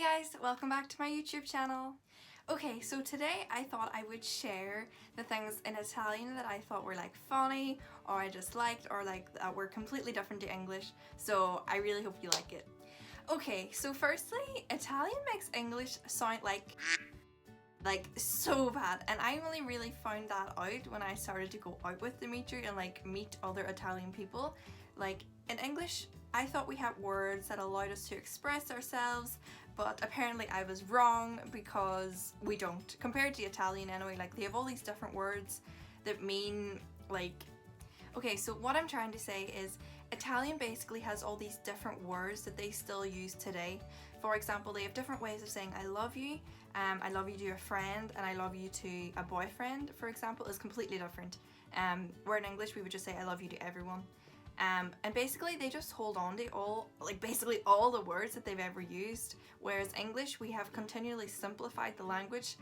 guys, welcome back to my YouTube channel. Okay, so today I thought I would share the things in Italian that I thought were like funny or I just liked or like that were completely different to English, so I really hope you like it. Okay, so firstly, Italian makes English sound like so bad, and I only really found that out when I started to go out with Dimitri and like meet other Italian people. Like in English, I thought we had words that allowed us to express ourselves, but apparently I was wrong because we don't. Compared to Italian anyway, like they have all these different words that mean like, okay, so what I'm trying to say is Italian basically has all these different words that they still use today. For example, they have different ways of saying I love you to a friend, and I love you to a boyfriend, for example, is completely different. Where in English we would just say I love you to everyone. And basically they just hold on to basically all the words that they've ever used, whereas English, we have continually simplified the language,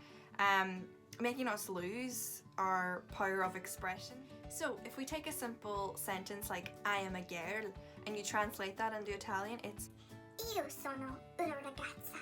making us lose our power of expression. So if we take a simple sentence like I am a girl and you translate that into Italian, it's Io sono una ragazza.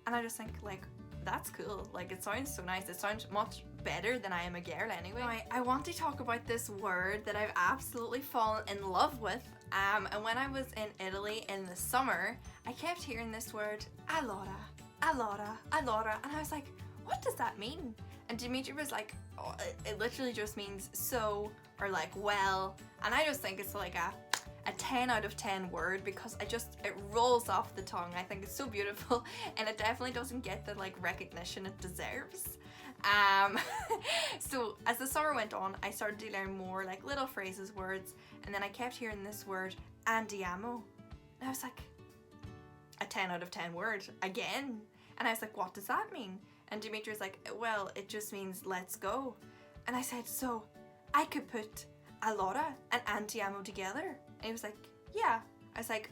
And I just think like, that's cool, like it sounds so nice, it sounds much better than I am a girl anyway. Now, I want to talk about this word that I've absolutely fallen in love with, and when I was in Italy in the summer, I kept hearing this word, allora, allora, allora, and I was like, what does that mean? And Dimitri was like, oh, it literally just means so, or like well, and I just think it's like a 10 out of 10 word because it rolls off the tongue. I think it's so beautiful and it definitely doesn't get the like recognition it deserves. So as the summer went on, I started to learn more like little phrases, words, and then I kept hearing this word andiamo, and I was like, a 10 out of 10 word again, and I was like, what does that mean? And Dimitri was like, well, it just means let's go. And I said, so I could put allora and andiamo together? And he was like, yeah. I was like,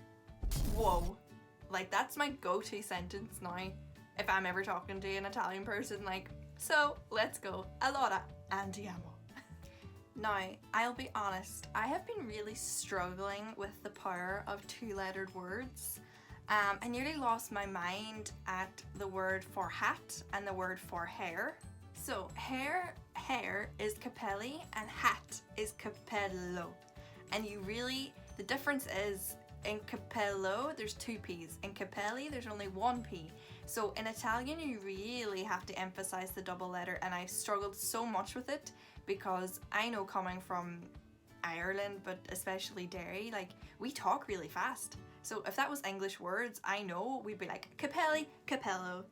whoa, like that's my go-to sentence now if I'm ever talking to an Italian person, like, so let's go, allora andiamo. Now, I'll be honest, I have been really struggling with the power of two-lettered words. I nearly lost my mind at the word for hat and the word for hair. So hair is capelli and hat is capello. And the difference is in capello there's two P's, in capelli there's only one P. So in Italian you really have to emphasize the double letter, and I struggled so much with it because I know, coming from Ireland, but especially Derry, like we talk really fast. So if that was English words, I know we'd be like capelli, capello,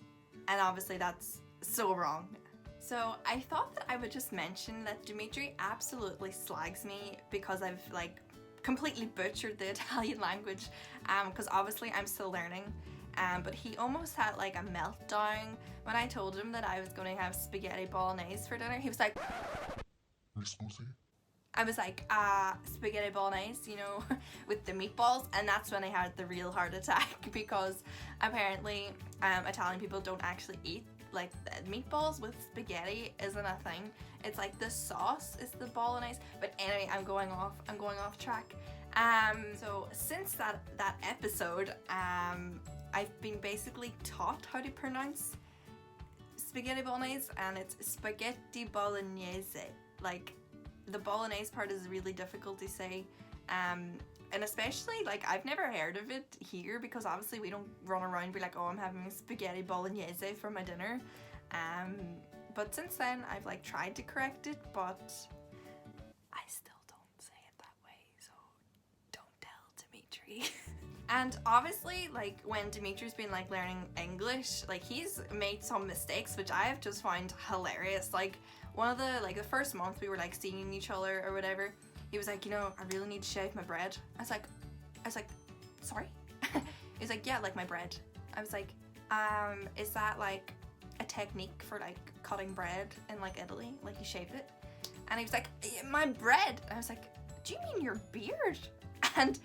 and obviously that's so wrong. So I thought that I would just mention that Dimitri absolutely slags me because I've like completely butchered the Italian language, because obviously I'm still learning, but he almost had like a meltdown when I told him that I was going to have spaghetti bolognese for dinner. He was like, Excuse? I was like, spaghetti bolognese, you know, with the meatballs, and that's when I had the real heart attack because apparently Italian people don't actually eat like meatballs with spaghetti isn't a thing. It's like the sauce is the bolognese. But anyway, I'm going off track. So since that episode, I've been basically taught how to pronounce spaghetti bolognese, and it's spaghetti bolognese. Like the bolognese part is really difficult to say, and especially like I've never heard of it here because obviously we don't run around and be like, oh, I'm having spaghetti bolognese for my dinner. But since then I've like tried to correct it, but I still don't say it that way, so don't tell Dimitri. And obviously like when Dimitri's been like learning English, like he's made some mistakes which I have just found hilarious. Like one of the first month we were like seeing each other or whatever, he was like, you know, I really need to shave my bread. I was like, sorry? He's like, yeah, like my bread. I was like, is that like a technique for like cutting bread in like Italy? Like you shaved it? And he was like, my bread. And I was like, do you mean your beard? And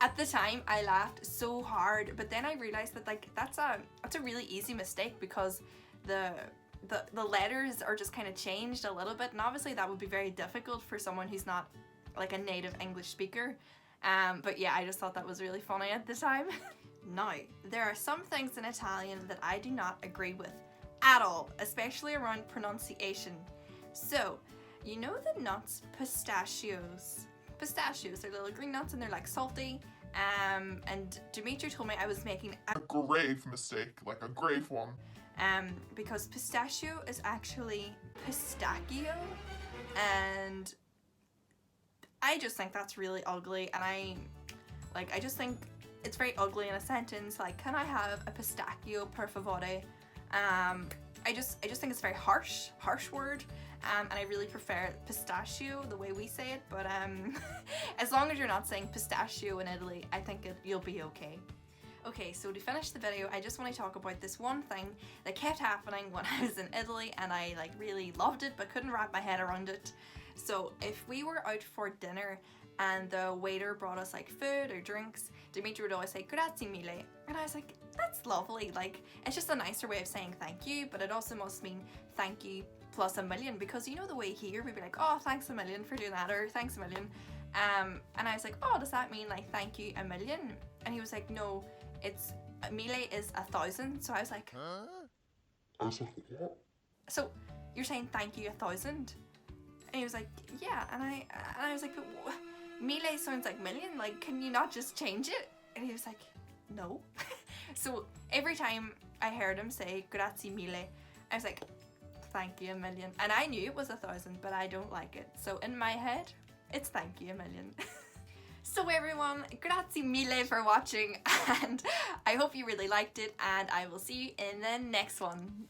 at the time I laughed so hard, but then I realized that like that's a really easy mistake because the letters are just kind of changed a little bit, and obviously that would be very difficult for someone who's not like a native English speaker. But yeah, I just thought that was really funny at the time. Now, there are some things in Italian that I do not agree with at all, especially around pronunciation. So, you know the nuts pistachios? Pistachios, they're little green nuts and they're like salty. And Dimitri told me I was making A grave mistake, like a grave one. because pistachio is actually pistachio, and I just think that's really ugly, and I just think it's very ugly in a sentence, like, can I have a pistachio per favore? I just think it's a very harsh word, and I really prefer pistachio the way we say it, but as long as you're not saying pistachio in Italy, I think you'll be okay. Okay, so to finish the video, I just want to talk about this one thing that kept happening when I was in Italy, and I like really loved it but couldn't wrap my head around it. So if we were out for dinner and the waiter brought us like food or drinks, Dimitri would always say grazie mille, and I was like, that's lovely, like it's just a nicer way of saying thank you, but it also must mean thank you plus a million, because you know the way here we'd be like, oh, thanks a million for doing that, or thanks a million, and I was like, oh, does that mean like thank you a million? And he was like, no, it's mille is 1,000. So I was like, Huh? I was like, what? so you're saying thank you 1,000? And he was like, yeah. And I was like, but mille sounds like million, like can you not just change it? And he was like, no. So every time I heard him say grazie mille, I was like, thank you a million. And I knew it was 1,000, but I don't like it, so in my head it's thank you a million. So everyone, grazie mille for watching, and I hope you really liked it, and I will see you in the next one.